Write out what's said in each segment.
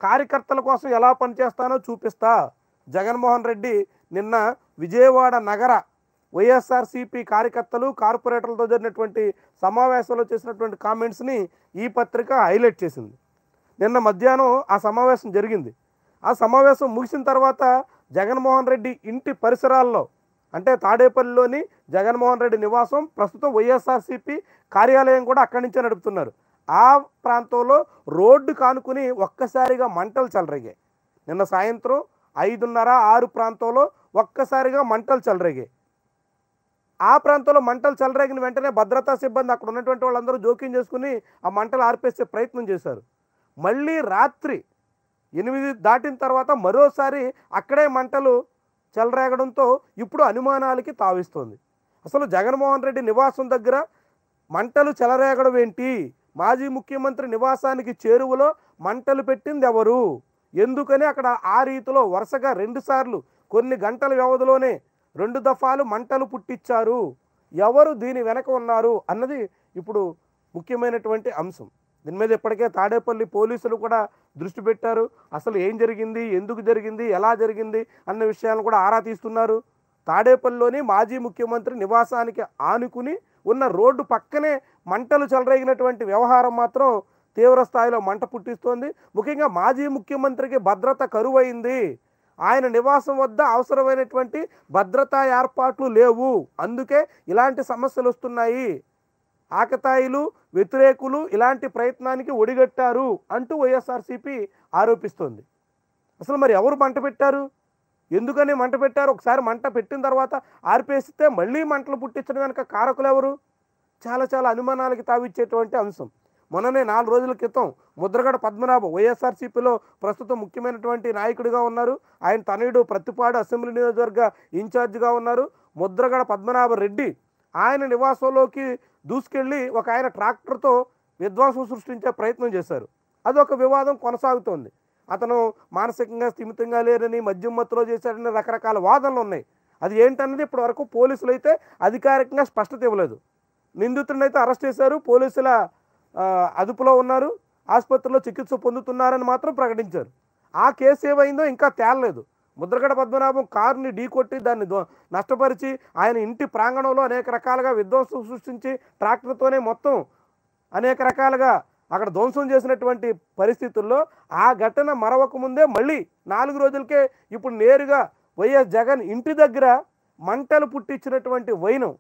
కార్యకర్తల కోసం ఎలా పనిచేస్తానో చూపిస్తా. జగన్మోహన్ రెడ్డి నిన్న విజయవాడ నగర వైఎస్ఆర్సీపీ కార్యకర్తలు కార్పొరేటర్లతో జరిగినటువంటి సమావేశంలో చేసినటువంటి కామెంట్స్ని ఈ పత్రిక హైలైట్ చేసింది. నిన్న మధ్యాహ్నం ఆ సమావేశం జరిగింది. ఆ సమావేశం ముగిసిన తర్వాత జగన్మోహన్ రెడ్డి ఇంటి పరిసరాల్లో, అంటే తాడేపల్లిలోని జగన్మోహన్ రెడ్డి నివాసం, ప్రస్తుతం వైఎస్ఆర్సీపీ కార్యాలయం కూడా అక్కడి నుంచే నడుపుతున్నారు. ఆ ప్రాంతంలో రోడ్డు కానుకుని ఒక్కసారిగా మంటలు చెలరేగాయి. నిన్న సాయంత్రం 5:30, 6 ప్రాంతంలో ఒక్కసారిగా మంటలు చెలరేగాయి. ఆ ప్రాంతంలో మంటలు చెలరేగిన వెంటనే భద్రతా సిబ్బంది, అక్కడ ఉన్నటువంటి వాళ్ళందరూ జోక్యం చేసుకుని ఆ మంటలు ఆర్పేసే ప్రయత్నం చేశారు. మళ్ళీ రాత్రి 8 దాటిన తర్వాత మరోసారి అక్కడే మంటలు చెలరేగడంతో ఇప్పుడు అనుమానాలకి తావిస్తోంది. అసలు జగన్మోహన్ రెడ్డి నివాసం దగ్గర మంటలు చెలరేగడం ఏంటి? మాజీ ముఖ్యమంత్రి నివాసానికి చేరువలో మంటలు పెట్టింది ఎవరు? ఎందుకని అక్కడ ఆ రీతిలో వరుసగా 2 సార్లు కొన్ని గంటల వ్యవధిలోనే 2 దఫాలు మంటలు పుట్టించారు? ఎవరు దీని వెనక ఉన్నారు అన్నది ఇప్పుడు ముఖ్యమైనటువంటి అంశం. దీని మీద ఇప్పటికే తాడేపల్లి పోలీసులు కూడా దృష్టి పెట్టారు. అసలు ఏం జరిగింది, ఎందుకు జరిగింది, ఎలా జరిగింది అన్న విషయాలను కూడా ఆరా తీస్తున్నారు. తాడేపల్లిలోని మాజీ ముఖ్యమంత్రి నివాసానికి ఆనుకుని ఉన్న రోడ్డు పక్కనే మంటలు చెలరేగినటువంటి వ్యవహారం మాత్రం తీవ్ర స్థాయిలో మంట పుట్టిస్తోంది. ముఖ్యంగా మాజీ ముఖ్యమంత్రికి భద్రత కరువైంది. ఆయన నివాసం వద్ద అవసరమైనటువంటి భద్రతా ఏర్పాట్లు లేవు, అందుకే ఇలాంటి సమస్యలు వస్తున్నాయి. ఆకతాయిలు, వ్యతిరేకులు ఇలాంటి ప్రయత్నానికి ఒడిగట్టారు అంటూ వైఎస్ఆర్సీపీ ఆరోపిస్తోంది. అసలు మరి ఎవరు మంట పెట్టారు, ఎందుకని మంట పెట్టారు? ఒకసారి మంట పెట్టిన తర్వాత ఆర్పేస్తే మళ్ళీ మంటలు పుట్టించడం వెనక కారకులు ఎవరు? చాలా అనుమానాలకి తావిచ్చేటువంటి అంశం. మొన్ననే 4 రోజుల క్రితం ముద్రగడ పద్మనాభం వైఎస్ఆర్సీపీలో ప్రస్తుతం ముఖ్యమైనటువంటి నాయకుడిగా ఉన్నారు. ఆయన తనయుడు ప్రత్తిపాడు అసెంబ్లీ నియోజకవర్గ ఇన్ఛార్జిగా ఉన్నారు. ముద్రగడ పద్మనాభ రెడ్డి ఆయన నివాసంలోకి దూసుకెళ్ళి ఒక ఆయన ట్రాక్టర్తో విధ్వంసం సృష్టించే ప్రయత్నం చేశారు. అదొక వివాదం కొనసాగుతోంది. అతను మానసికంగా స్థిమితంగా లేరని, మద్యం మత్తులో చేశాడని రకరకాల వాదనలు ఉన్నాయి. అది ఏంటన్నది ఇప్పటి వరకు పోలీసులు అయితే అధికారికంగా స్పష్టత ఇవ్వలేదు. నిందితుడిని అయితే అరెస్ట్ చేశారు, పోలీసుల అదుపులో ఉన్నారు, ఆసుపత్రిలో చికిత్స పొందుతున్నారని మాత్రం ప్రకటించారు. ఆ కేసు ఏమైందో ఇంకా తేలలేదు. ముద్రగడ పద్మనాభం కారుని ఢీకొట్టి దాన్ని నష్టపరిచి ఆయన ఇంటి ప్రాంగణంలో అనేక రకాలుగా విధ్వంసం సృష్టించి ట్రాక్టర్తోనే మొత్తం అనేక రకాలుగా అక్కడ ధ్వంసం చేసినటువంటి పరిస్థితుల్లో ఆ ఘటన మరవక ముందే మళ్ళీ 4 రోజులకే ఇప్పుడు నేరుగా వైఎస్ జగన్ ఇంటి దగ్గర మంటలు పుట్టించినటువంటి వైనం,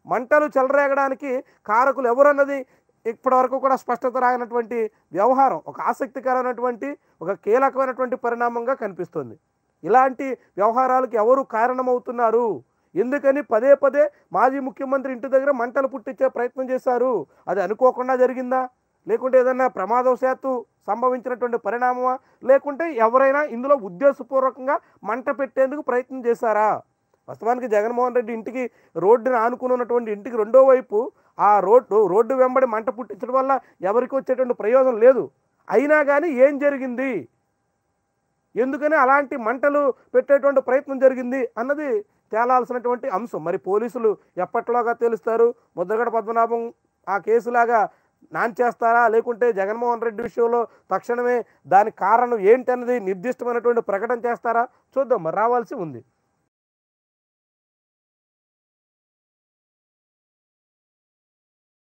మంటలు చెలరేగడానికి కారకులు ఎవరన్నది ఇప్పటివరకు కూడా స్పష్టత రానటువంటి వ్యవహారం ఒక ఆసక్తికరమైనటువంటి, ఒక కీలకమైనటువంటి పరిణామంగా కనిపిస్తుంది. ఇలాంటి వ్యవహారాలకు ఎవరు కారణమవుతున్నారు, ఎందుకని పదే పదే మాజీ ముఖ్యమంత్రి ఇంటి దగ్గర మంటలు పుట్టించే ప్రయత్నం చేశారు? అది అనుకోకుండా జరిగిందా, లేకుంటే ఏదైనా ప్రమాదవశాత్తు సంభవించినటువంటి పరిణామమా, లేకుంటే ఎవరైనా ఇందులో ఉద్దేశపూర్వకంగా మంట పెట్టేందుకు ప్రయత్నం చేశారా? వాస్తవానికి జగన్మోహన్ రెడ్డి ఇంటికి రోడ్డుని ఆనుకుని ఉన్నటువంటి ఇంటికి రెండో వైపు ఆ రోడ్డు వెంబడి మంట పుట్టించడం వల్ల ఎవరికి వచ్చేటువంటి ప్రయోజనం లేదు. అయినా కానీ ఏం జరిగింది, ఎందుకని అలాంటి మంటలు పెట్టేటువంటి ప్రయత్నం జరిగింది అన్నది తేలాల్సినటువంటి అంశం. మరి పోలీసులు ఎప్పట్లాగా తెలుస్తారు? ముద్రగడ పద్మనాభం ఆ కేసులాగా నాంచేస్తారా, లేకుంటే జగన్మోహన్ రెడ్డి విషయంలో తక్షణమే దానికి కారణం ఏంటన్నది నిర్దిష్టమైనటువంటి ప్రకటన చేస్తారా? చూద్దాం, మరి రావాల్సి ఉంది.